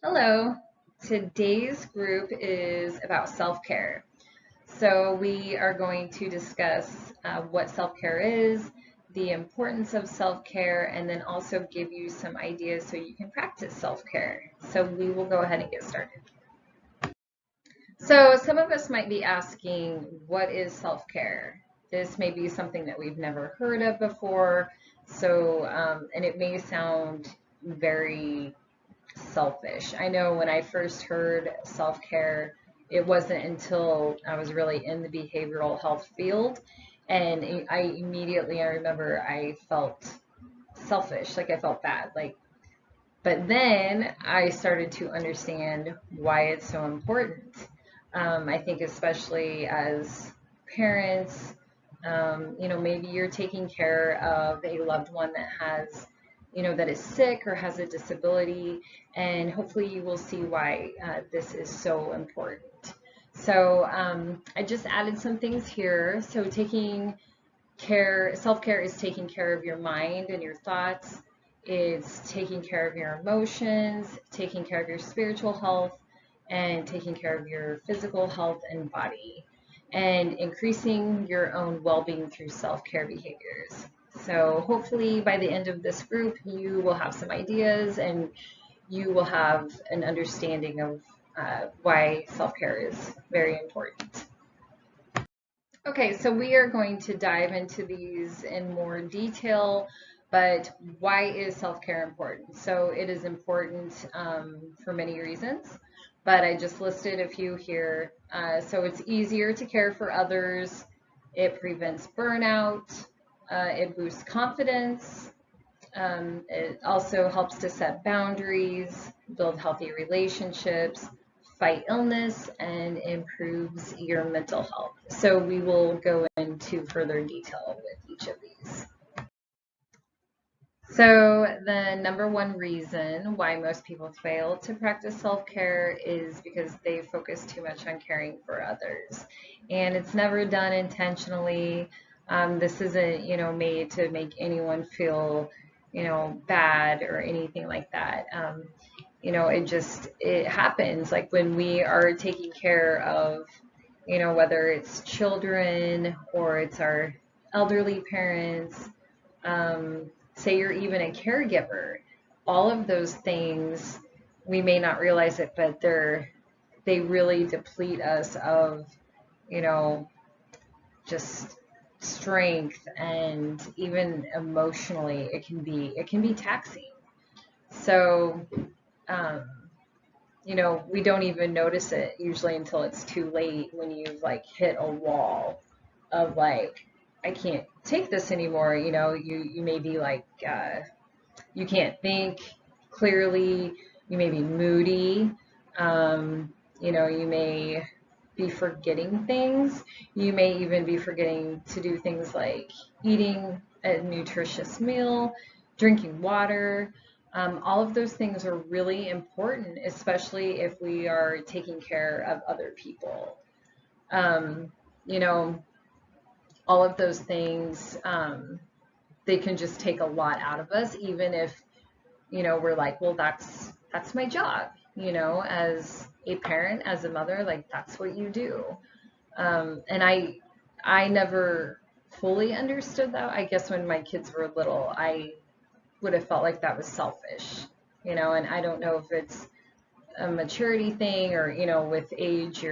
Hello. Today's group is about self-care. So we are going to discuss what self-care is, the importance of self-care, and then also give you some ideas so you can practice self-care. So we will go ahead and get started. So some of us might be asking, what is self-care? This may be something that we've never heard of before. And it may sound very selfish. I know when I first heard self care, it wasn't until I was really in the behavioral health field. And I remember I felt selfish, like I felt bad. But then I started to understand why it's so important. I think, especially as parents, maybe you're taking care of a loved one that has, that is sick or has a disability, and hopefully you will see why this is so important. So I just added some things here. So self care is taking care of your mind and your thoughts. It's taking care of your emotions, taking care of your spiritual health, and taking care of your physical health and body, and increasing your own well being through self care behaviors. So, hopefully, by the end of this group, you will have some ideas and you will have an understanding of why self care is very important. Okay, so we are going to dive into these in more detail, but why is self-care important? So it is important for many reasons, but I just listed a few here. So it's easier to care for others, it prevents burnout, it boosts confidence, it also helps to set boundaries, build healthy relationships, fight illness, and improves your mental health. So we will go into further detail with each of these. So the number one reason why most people fail to practice self-care is because they focus too much on caring for others. And it's never done intentionally. This isn't, made to make anyone feel, bad or anything like that. It happens. Like when we are taking care of, whether it's children or it's our elderly parents, say you're even a caregiver, all of those things, we may not realize it, but they really deplete us of, you know, just strength, and even emotionally it can be taxing. So um, we don't even notice it usually until it's too late, when you've like hit a wall of like, I can't take this anymore. You may be like, you can't think clearly, you may be moody, you may be forgetting things. You may even be forgetting to do things like eating a nutritious meal, drinking water. All of those things are really important, especially if we are taking care of other people. Um, you know, all of those things, they can just take a lot out of us, even if, we're like, well, that's my job, as a parent, as a mother, like that's what you do. And I never fully understood that. I guess when my kids were little, I would have felt like that was selfish, and I don't know if it's a maturity thing, or, with age,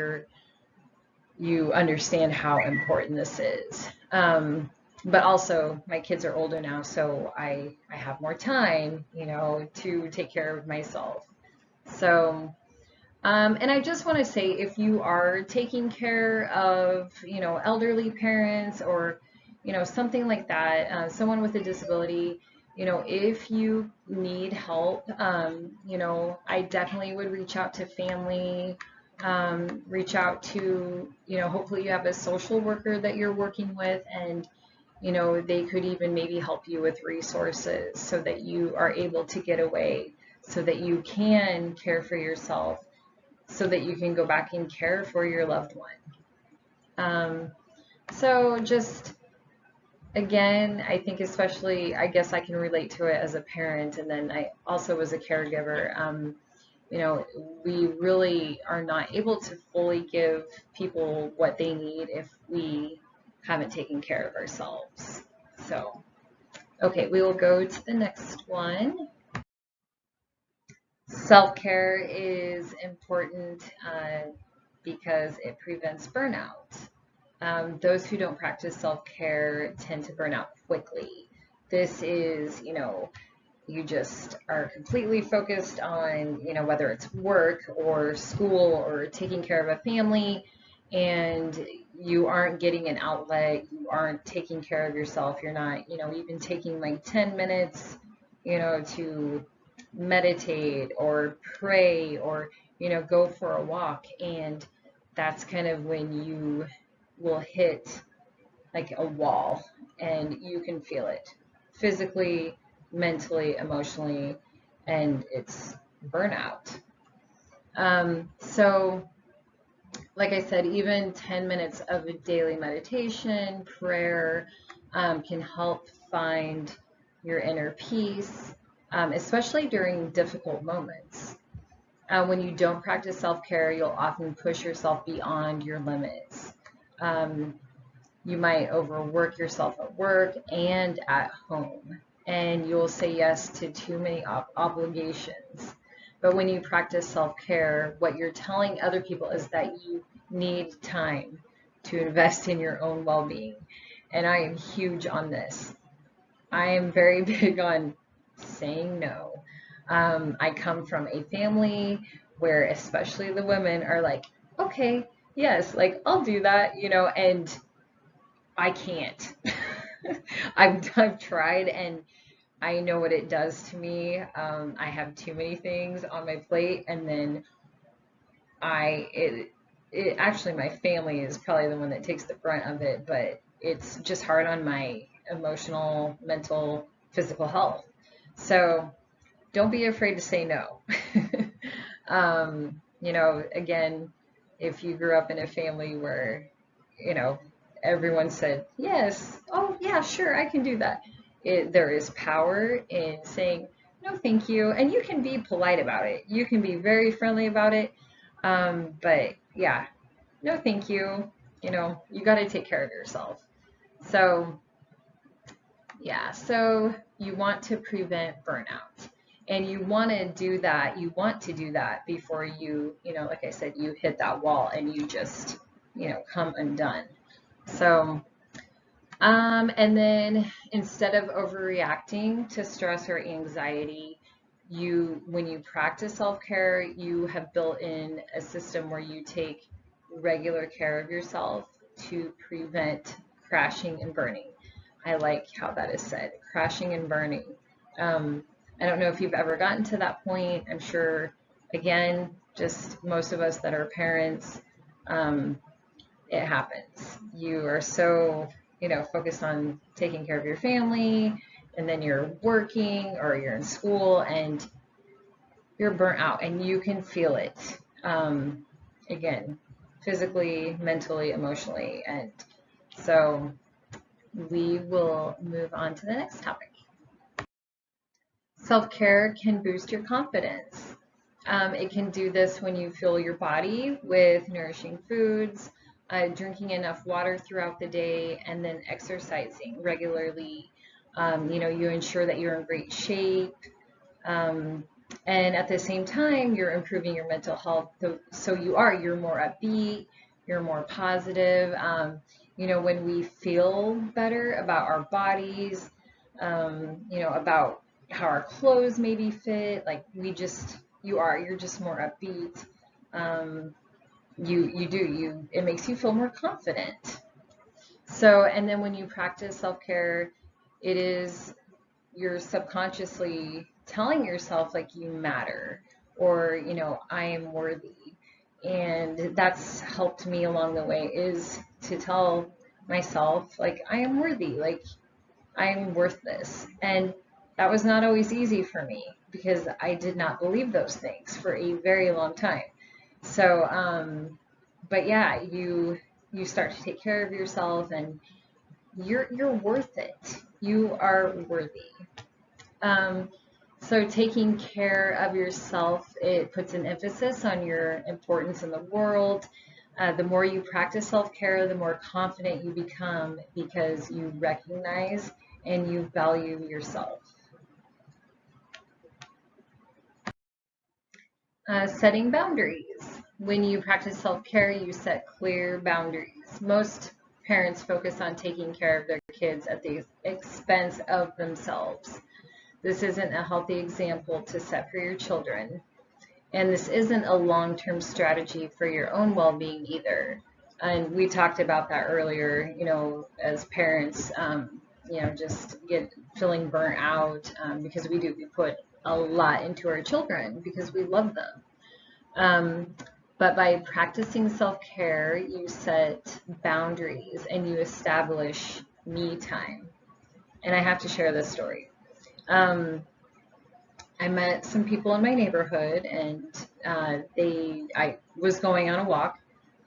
you understand how important this is. But also, my kids are older now, so I have more time, to take care of myself. So, and I just want to say, if you are taking care of, elderly parents, or, something like that, someone with a disability, if you need help, I definitely would reach out to family, reach out to, hopefully you have a social worker that you're working with, and, they could even maybe help you with resources so that you are able to get away, so that you can care for yourself, so that you can go back and care for your loved one. So just again, I think, especially, I guess I can relate to it as a parent, and then I also was a caregiver. we really are not able to fully give people what they need if we haven't taken care of ourselves. So, okay, we will go to the next one. Self-care is important because it prevents burnout. Those who don't practice self-care tend to burn out quickly. This is, you just are completely focused on, whether it's work or school or taking care of a family, and you aren't getting an outlet, you aren't taking care of yourself, you're not, even taking like 10 minutes, to meditate or pray or, go for a walk. And that's kind of when you will hit like a wall, and you can feel it physically, mentally, emotionally, and it's burnout. So, like I said, even 10 minutes of a daily meditation, prayer, can help find your inner peace, especially during difficult moments. When you don't practice self-care, you'll often push yourself beyond your limits. Um, you might overwork yourself at work and at home, and you'll say yes to too many obligations. But when you practice self-care, what you're telling other people is that you need time to invest in your own well-being. And I am huge on this. I am very big on saying no. I come from a family where especially the women are like, okay, yes, like I'll do that, and I can't. I've tried, and I know what it does to me. I have too many things on my plate, and then it actually, my family is probably the one that takes the brunt of it, but it's just hard on my emotional, mental, physical health. So don't be afraid to say no. Again, if you grew up in a family where, you know, everyone said, yes, oh, yeah, sure, I can do that. There is power in saying, no, thank you. And you can be polite about it. You can be very friendly about it. But yeah, no, thank you. You got to take care of yourself. So, yeah, so you want to prevent burnout. And you want to do that. You want to do that before you, like I said, you hit that wall and you just, come undone. So, and then instead of overreacting to stress or anxiety, when you practice self-care, you have built in a system where you take regular care of yourself to prevent crashing and burning. I like how that is said, crashing and burning. I don't know if you've ever gotten to that point. I'm sure, again, just most of us that are parents, it happens. You are so, focused on taking care of your family, and then you're working or you're in school and you're burnt out and you can feel it. Again, physically, mentally, emotionally. And so we will move on to the next topic. Self-care can boost your confidence. It can do this when you fuel your body with nourishing foods, drinking enough water throughout the day, and then exercising regularly. You ensure that you're in great shape. And at the same time, you're improving your mental health. So you're more upbeat, you're more positive. When we feel better about our bodies, about how our clothes maybe fit, like you're just more upbeat. It makes you feel more confident. So, and then when you practice self-care, you're subconsciously telling yourself like you matter, or, I am worthy. And that's helped me along the way, is to tell myself like I am worthy, like I'm worth this. And that was not always easy for me because I did not believe those things for a very long time. So, but yeah, you start to take care of yourself, and you're worth it. You are worthy. Um, So taking care of yourself, it puts an emphasis on your importance in the world. The more you practice self-care, the more confident you become because you recognize and you value yourself. Setting boundaries. When you practice self-care, you set clear boundaries. Most parents focus on taking care of their kids at the expense of themselves. This isn't a healthy example to set for your children. And this isn't a long-term strategy for your own well-being either. And we talked about that earlier, as parents, just feeling burnt out because we put a lot into our children because we love them. But by practicing self-care, you set boundaries and you establish me time. And I have to share this story. I met some people in my neighborhood, and I was going on a walk,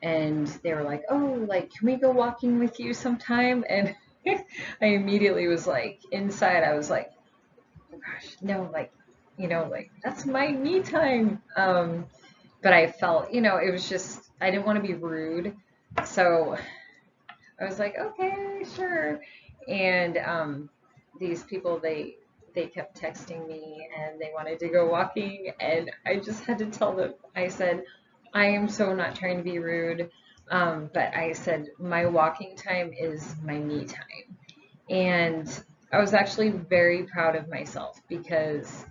and they were like, "Oh, like, can we go walking with you sometime?" And I immediately was like, inside, I was like, "Oh gosh, no, like, like that's my me time." But I felt, it was just I didn't want to be rude, so I was like, "Okay, sure." And these people, they kept texting me and they wanted to go walking, and I just had to tell them. I said, I am so not trying to be rude, but I said my walking time is my me time. And I was actually very proud of myself because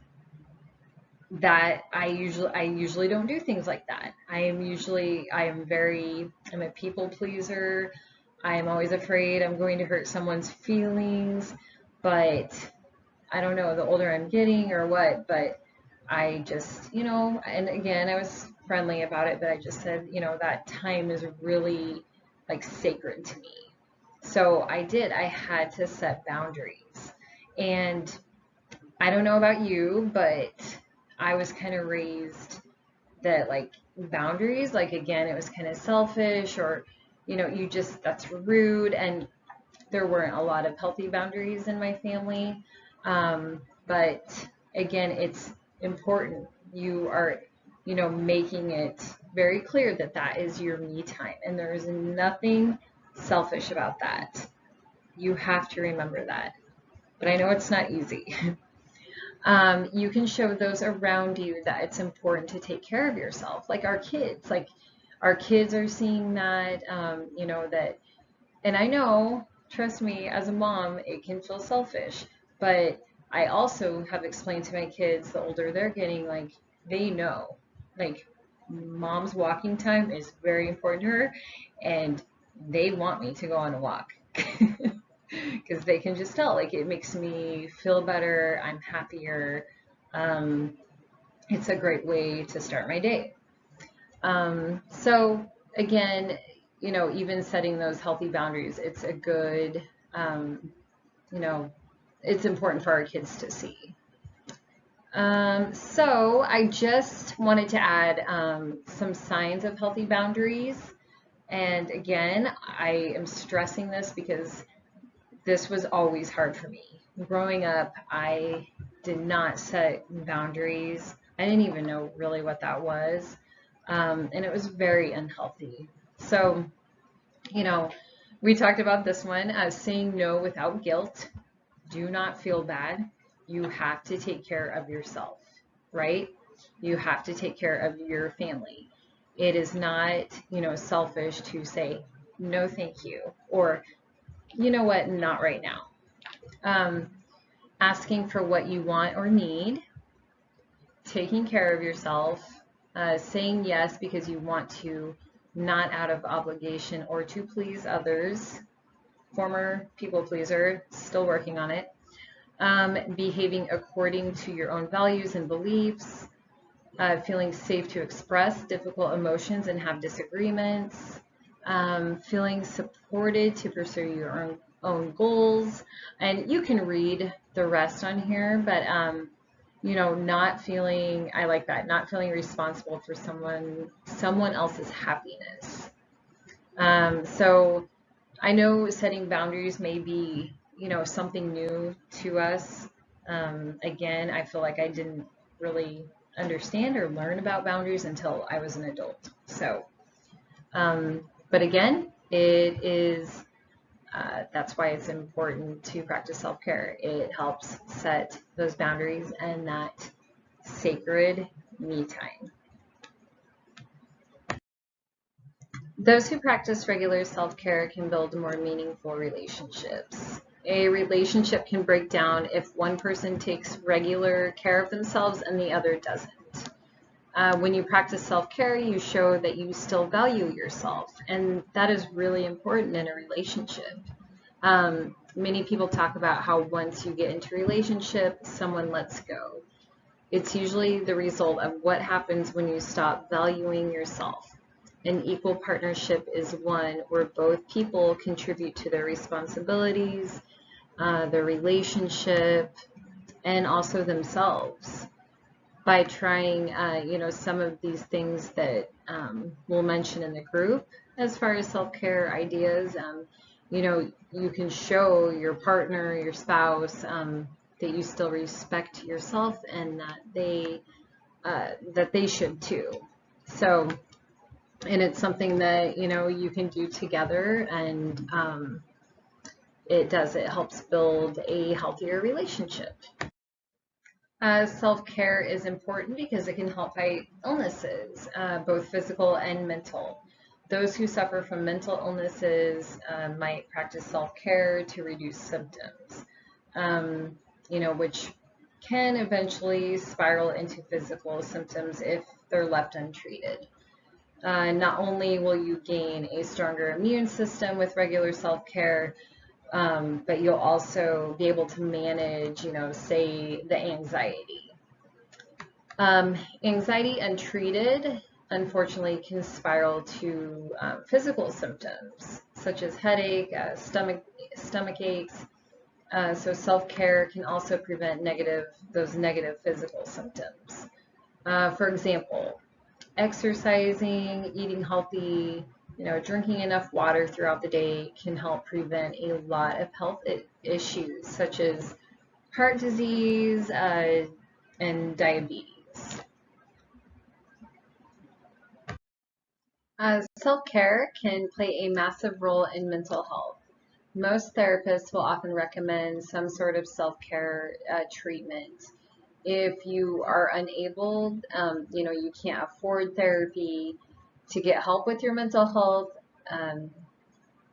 that I usually don't do things like that. I'm a people pleaser. I am always afraid I'm going to hurt someone's feelings, but I don't know, the older I'm getting or what, but I just, and again, I was friendly about it, but I just said, that time is really like sacred to me. So I had to set boundaries. And I don't know about you, but I was kind of raised that like boundaries, like again, it was kind of selfish or, that's rude. And there weren't a lot of healthy boundaries in my family. But again, it's important. You are, making it very clear that that is your me time. And there is nothing selfish about that. You have to remember that. But I know it's not easy. You can show those around you that it's important to take care of yourself, like our kids. Like our kids are seeing that, that, and I know, trust me, as a mom, it can feel selfish, but I also have explained to my kids, the older they're getting, like they know, like mom's walking time is very important to her, and they want me to go on a walk. Because they can just tell, like it makes me feel better, I'm happier. Um, it's a great way to start my day. So again, even setting those healthy boundaries, it's a good, you know, it's important for our kids to see. So I just wanted to add some signs of healthy boundaries. And again, I am stressing this because this was always hard for me. Growing up, I did not set boundaries. I didn't even know really what that was. And it was very unhealthy. So, you know, we talked about this one as saying no without guilt. Do not feel bad. You have to take care of yourself, right? You have to take care of your family. It is not, selfish to say, no, thank you, or you know what, not right now. Um, Asking for what you want or need, taking care of yourself, saying yes because you want to, not out of obligation or to please others. Former people pleaser, still working on it. Behaving according to your own values and beliefs, feeling safe to express difficult emotions and have disagreements, feeling supported to pursue your own goals. And you can read the rest on here, but not feeling, I like that, not feeling responsible for someone else's happiness. So I know setting boundaries may be, something new to us, Again, I feel like I didn't really understand or learn about boundaries until I was an adult. So, but again, it is, that's why it's important to practice self-care. It helps set those boundaries and that sacred me time. Those who practice regular self-care can build more meaningful relationships. A relationship can break down if one person takes regular care of themselves and the other doesn't. When you practice self-care, you show that you still value yourself, and that is really important in a relationship. Many people talk about how once you get into a relationship, someone lets go. It's usually the result of what happens when you stop valuing yourself. An equal partnership is one where both people contribute to their responsibilities, their relationship, and also themselves. By trying, some of these things that we'll mention in the group as far as self-care ideas, you can show your partner, your spouse, that you still respect yourself and that they should too. So, and it's something that, you can do together, and it helps build a healthier relationship. Self-care is important because it can help fight illnesses, both physical and mental. Those who suffer from mental illnesses might practice self-care to reduce symptoms, which can eventually spiral into physical symptoms if they're left untreated. Not only will you gain a stronger immune system with regular self-care, but you'll also be able to manage, say, the anxiety. Anxiety untreated, unfortunately, can spiral to physical symptoms, such as headache, stomach aches. So self-care can also prevent those negative physical symptoms. For example, exercising, eating healthy, drinking enough water throughout the day can help prevent a lot of health issues such as heart disease and diabetes. Self-care can play a massive role in mental health. Most therapists will often recommend some sort of self-care treatment. If you are unable, you can't afford therapy to get help with your mental health,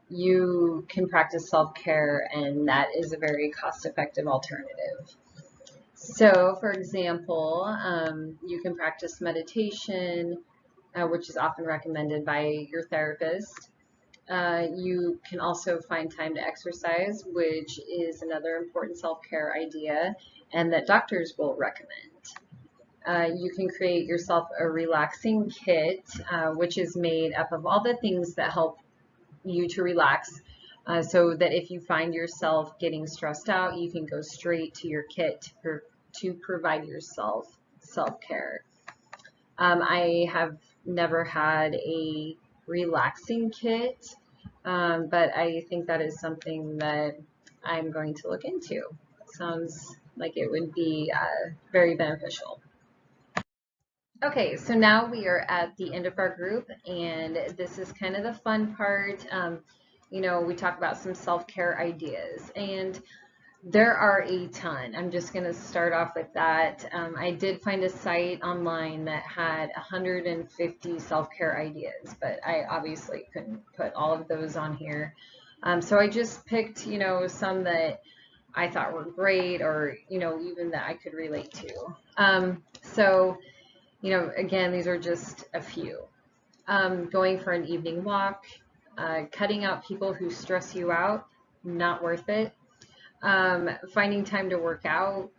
you can practice self-care, and that is a very cost-effective alternative. So, for example, you can practice meditation, which is often recommended by your therapist. You can also find time to exercise, which is another important self-care idea, and that doctors will recommend. You can create yourself a relaxing kit, which is made up of all the things that help you to relax, so that if you find yourself getting stressed out, you can go straight to your kit to provide yourself self-care. I have never had a relaxing kit, but I think that is something that I'm going to look into. Sounds like it would be very beneficial. Okay, so now we are at the end of our group, and this is kind of the fun part. We talk about some self-care ideas, and there are a ton. I'm just going to start off with that. I did find a site online that had 150 self-care ideas, but I obviously couldn't put all of those on here. So I just picked, some that I thought were great, or, even that I could relate to. So, again, these are just a few. Going for an evening walk, cutting out people who stress you out, not worth it. Finding time to work out,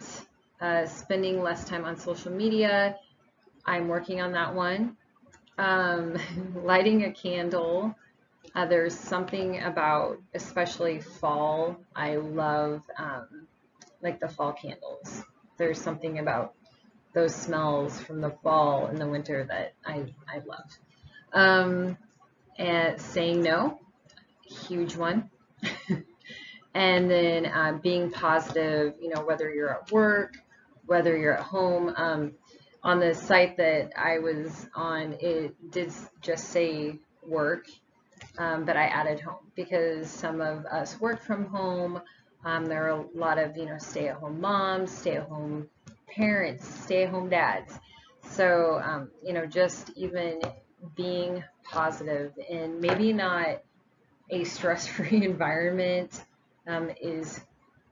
spending less time on social media. I'm working on that one. Lighting a candle. There's something about, especially fall, I love like the fall candles. There's something about those smells from the fall and the winter that I love. And saying no, huge one. And then being positive, whether you're at work, whether you're at home. On the site that I was on, it did just say work, but I added home because some of us work from home. There are a lot of, stay-at-home moms, stay-at-home parents, stay-at-home dads. So, just even being positive and maybe not a stress-free environment is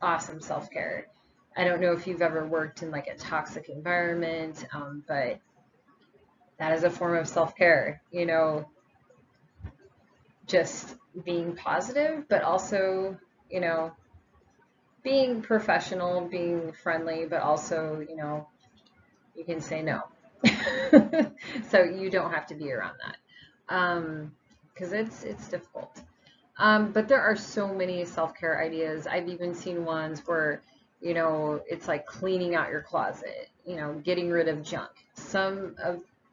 awesome self-care. I don't know if you've ever worked in like a toxic environment, but that is a form of self-care, just being positive, but also, being professional, being friendly, but also, you can say no. So you don't have to be around that. Because it's difficult. But there are so many self-care ideas. I've even seen ones where, it's like cleaning out your closet, getting rid of junk.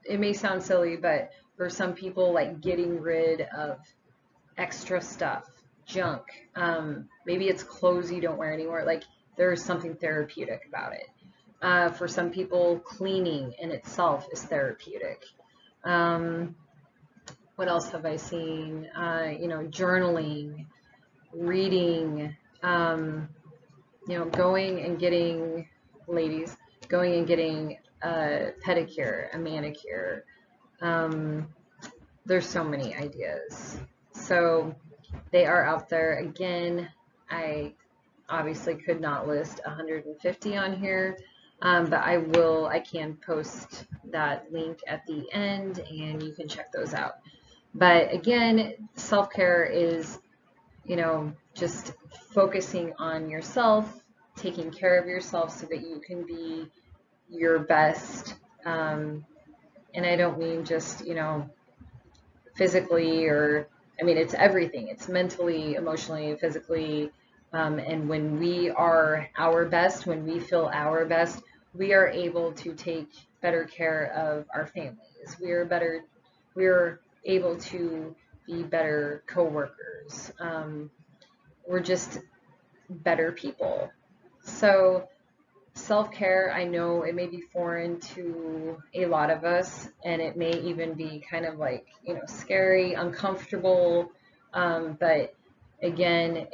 It may sound silly, but for some people, like getting rid of extra stuff, junk. Maybe it's clothes you don't wear anymore. Like there's something therapeutic about it. For some people, cleaning in itself is therapeutic. What else have I seen? Journaling, reading, going and getting, ladies, going and getting a pedicure, a manicure. There's so many ideas. So they are out there. Again, I obviously could not list 150 on here, but I can post that link at the end and you can check those out. But again, self-care is, just focusing on yourself, taking care of yourself so that you can be your best. And I don't mean just, physically it's everything. It's mentally, emotionally, physically. And when we are our best, when we feel our best, we are able to take better care of our families. We're able to be better coworkers. We're just better people. So self-care, I know it may be foreign to a lot of us, and it may even be kind of like, scary, uncomfortable. But again,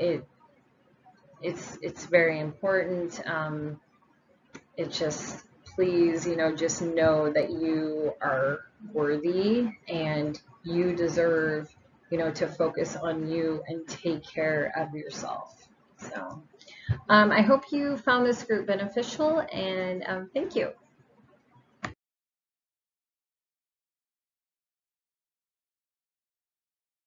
it's very important. It just, please, just know that you are worthy and you deserve, to focus on you and take care of yourself. So I hope you found this group beneficial, and thank you.